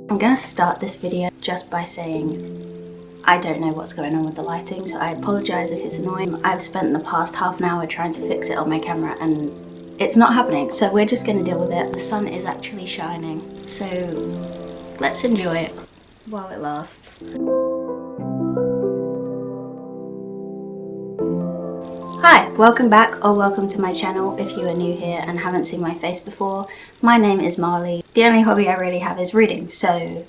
I'm gonna start this video just by saying I don't know what's going on with the lighting, so I apologise if it's annoying. I've spent the past half an hour trying to fix it on my camera and it's not happening, so we're just gonna deal with it. The sun is actually shining, so let's enjoy it while it lasts. Hi, welcome back or welcome to my channel if you are new here and haven't seen my face before. My name is Marley. The only hobby I really have is reading, so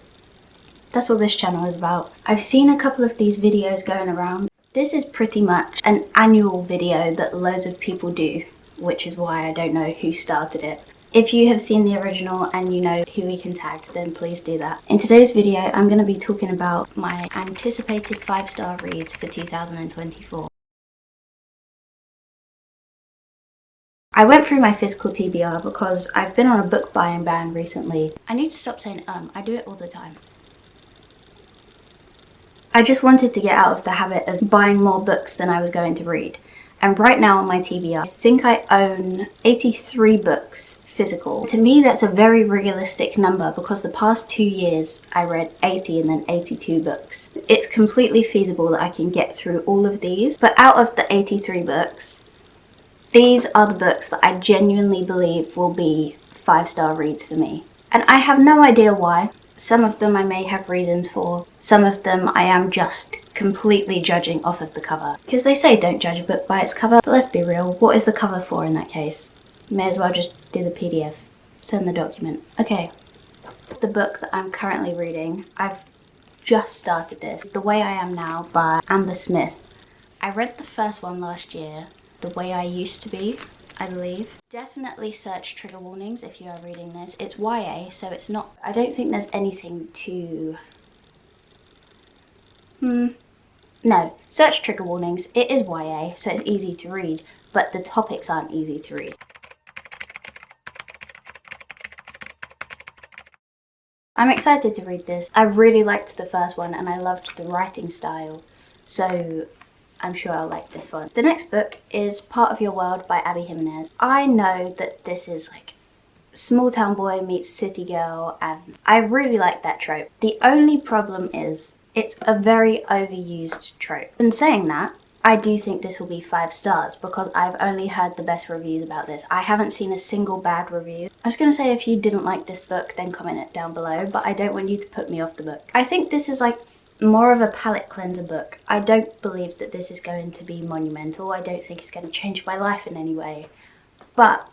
that's what this channel is about. I've seen a couple of these videos going around. This is pretty much an annual video that loads of people do, which is why I don't know who started it. If you have seen the original and you know who we can tag, then please do that. In today's video, I'm going to be talking about my anticipated 5-star reads for 2024. I went through my physical TBR because I've been on a book buying ban recently. I need to stop saying I do it all the time. I just wanted to get out of the habit of buying more books than I was going to read. And right now on my TBR, I think I own 83 books physical. To me, that's a very realistic number because the past 2 years I read 80 and then 82 books. It's completely feasible that I can get through all of these, but out of the 83 books, these are the books that I genuinely believe will be 5-star reads for me. And I have no idea why. Some of them I may have reasons for. Some of them I am just completely judging off of the cover. Because they say don't judge a book by its cover, but let's be real, what is the cover for in that case? May as well just do the PDF. Send the document. Okay, the book that I'm currently reading, I've just started this. The Way I Am Now by Amber Smith. I read the first one last year. The Way I Used to Be, I believe. Definitely search trigger warnings if you are reading this. It's YA, so it's not, I don't think there's anything to... No, search trigger warnings. It is YA, so it's easy to read, but the topics aren't easy to read. I'm excited to read this. I really liked the first one and I loved the writing style, so I'm sure I'll like this one. The next book is Part of Your World by Abby Jimenez. I know that this is like small town boy meets city girl, and I really like that trope. The only problem is it's a very overused trope. In saying that, I do think this will be 5 stars because I've only heard the best reviews about this. I haven't seen a single bad review. I was going to say if you didn't like this book then comment it down below, but I don't want you to put me off the book. I think this is like more of a palate cleanser book. I don't believe that this is going to be monumental. I don't think it's going to change my life in any way, but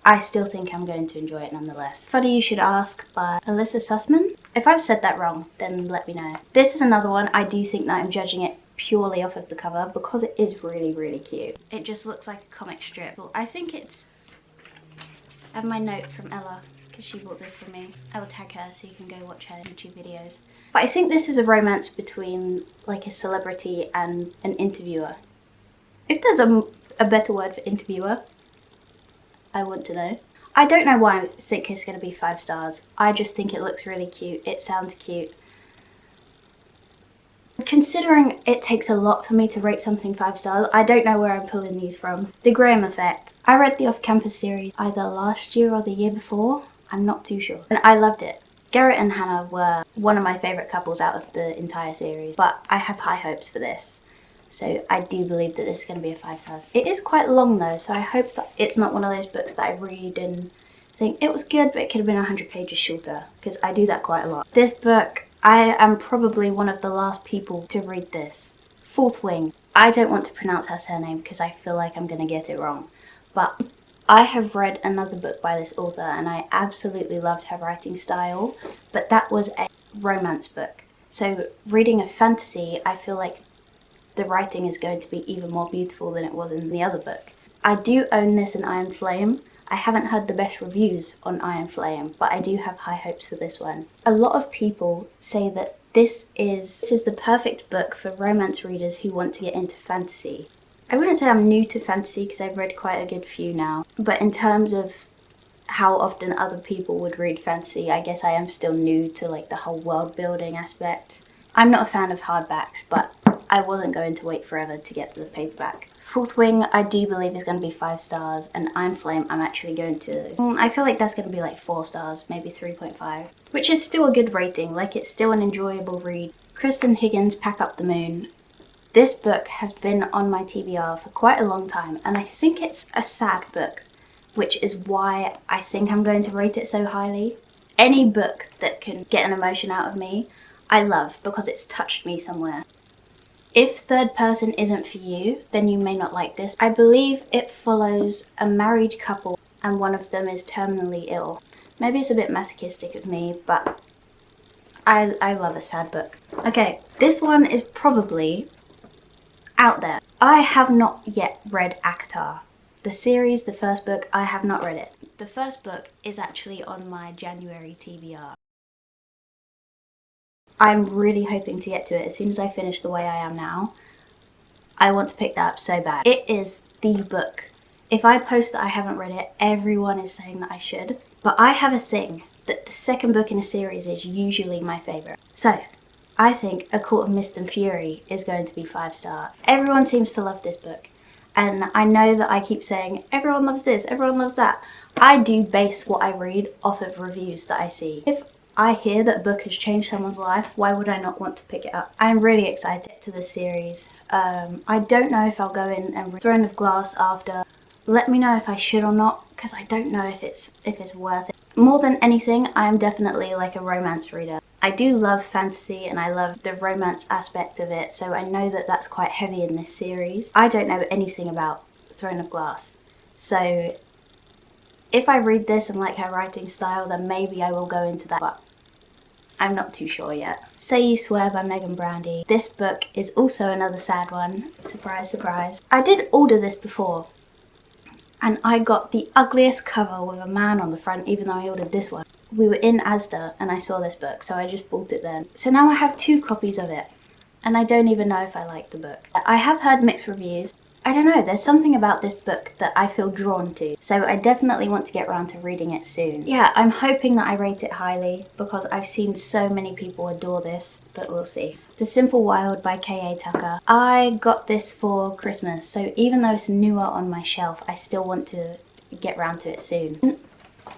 I still think I'm going to enjoy it nonetheless. Funny You Should Ask by Alyssa Sussman. If I've said that wrong, then let me know. This is another one. I do think that I'm judging it purely off of the cover because it is really, really cute. It just looks like a comic strip. I think it's... I have my note from Ella because she bought this for me. I will tag her so you can go watch her YouTube videos. But I think this is a romance between like a celebrity and an interviewer. If there's a better word for interviewer, I want to know. I don't know why I think it's going to be 5 stars. I just think it looks really cute. It sounds cute. Considering it takes a lot for me to rate something 5 stars, I don't know where I'm pulling these from. The Graham Effect. I read the Off-Campus series either last year or the year before. I'm not too sure. And I loved it. Garrett and Hannah were one of my favourite couples out of the entire series, but I have high hopes for this. So I do believe that this is going to be a 5 stars. It is quite long though, so I hope that it's not one of those books that I read and think it was good, but it could have been 100 pages shorter, because I do that quite a lot. This book, I am probably one of the last people to read this. Fourth Wing. I don't want to pronounce her surname because I feel like I'm going to get it wrong, but I have read another book by this author and I absolutely loved her writing style, but that was a romance book. So reading a fantasy, I feel like the writing is going to be even more beautiful than it was in the other book. I do own this in Iron Flame. I haven't heard the best reviews on Iron Flame, but I do have high hopes for this one. A lot of people say that this is the perfect book for romance readers who want to get into fantasy. I wouldn't say I'm new to fantasy because I've read quite a good few now, but in terms of how often other people would read fantasy, I guess I am still new to like the whole world building aspect. I'm not a fan of hardbacks, but I wasn't going to wait forever to get the paperback. Fourth Wing, I do believe is going to be 5 stars, and Iron Flame, I'm actually going to... I feel like that's going to be like 4 stars, maybe 3.5. which is still a good rating, like it's still an enjoyable read. Kristen Higgins' Pack Up the Moon. This book has been on my TBR for quite a long time, and I think it's a sad book, which is why I think I'm going to rate it so highly. Any book that can get an emotion out of me, I love because it's touched me somewhere. If third person isn't for you, then you may not like this. I believe it follows a married couple and one of them is terminally ill. Maybe it's a bit masochistic of me, but I love a sad book. Okay, this one is probably out there. I have not yet read ACOTAR. The series, the first book, I have not read it. The first book is actually on my January TBR. I'm really hoping to get to it as soon as I finish The Way I Am Now. I want to pick that up so bad. It is the book. If I post that I haven't read it, everyone is saying that I should. But I have a thing that the second book in a series is usually my favourite. So, I think A Court of Mist and Fury is going to be 5 stars. Everyone seems to love this book. And I know that I keep saying, everyone loves this, everyone loves that. I do base what I read off of reviews that I see. If I hear that a book has changed someone's life, why would I not want to pick it up? I'm really excited to this series. I don't know if I'll go in and read Throne of Glass after. Let me know if I should or not, because I don't know if it's worth it. More than anything, I am definitely like a romance reader. I do love fantasy and I love the romance aspect of it, so I know that that's quite heavy in this series. I don't know anything about Throne of Glass, so if I read this and like her writing style, then maybe I will go into that, but I'm not too sure yet. Say You Swear by Megan Brandy. This book is also another sad one. Surprise, surprise. I did order this before, and I got the ugliest cover with a man on the front, even though I ordered this one. We were in Asda and I saw this book, so I just bought it then. So now I have 2 copies of it, and I don't even know if I like the book. I have heard mixed reviews. I don't know, there's something about this book that I feel drawn to, so I definitely want to get around to reading it soon. Yeah, I'm hoping that I rate it highly, because I've seen so many people adore this, but we'll see. The Simple Wild by K.A. Tucker. I got this for Christmas, so even though it's newer on my shelf, I still want to get around to it soon.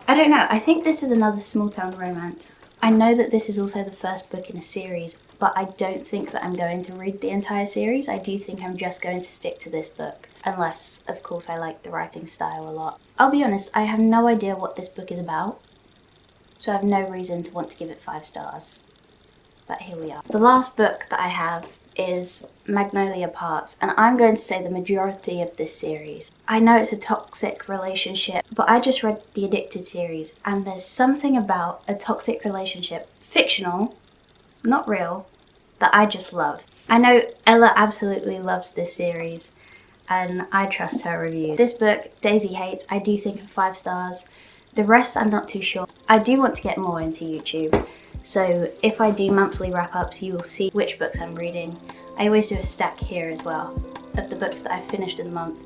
I don't know, I think this is another small town romance. I know that this is also the first book in a series, but I don't think that I'm going to read the entire series. I do think I'm just going to stick to this book, unless, of course, I like the writing style a lot. I'll be honest, I have no idea what this book is about, so I have no reason to want to give it 5 stars. But here we are. The last book that I have is Magnolia Parks, and I'm going to say the majority of this series. I know it's a toxic relationship, but I just read the Addicted series, and there's something about a toxic relationship, fictional, not real, that I just love. I know Ella absolutely loves this series, and I trust her review. This book, Daisy hates, I do think of 5 stars. The rest I'm not too sure. I do want to get more into YouTube, so if I do monthly wrap-ups, you will see which books I'm reading. I always do a stack here as well of the books that I've finished in the month.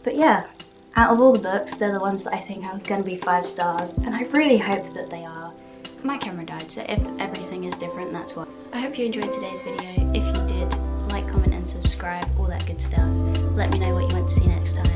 But yeah, out of all the books, they're the ones that I think are going to be 5 stars, and I really hope that they are. My camera died, so if everything is different, that's why. I hope you enjoyed today's video. If you did, like, comment and subscribe, all that good stuff. Let me know what you want to see next time.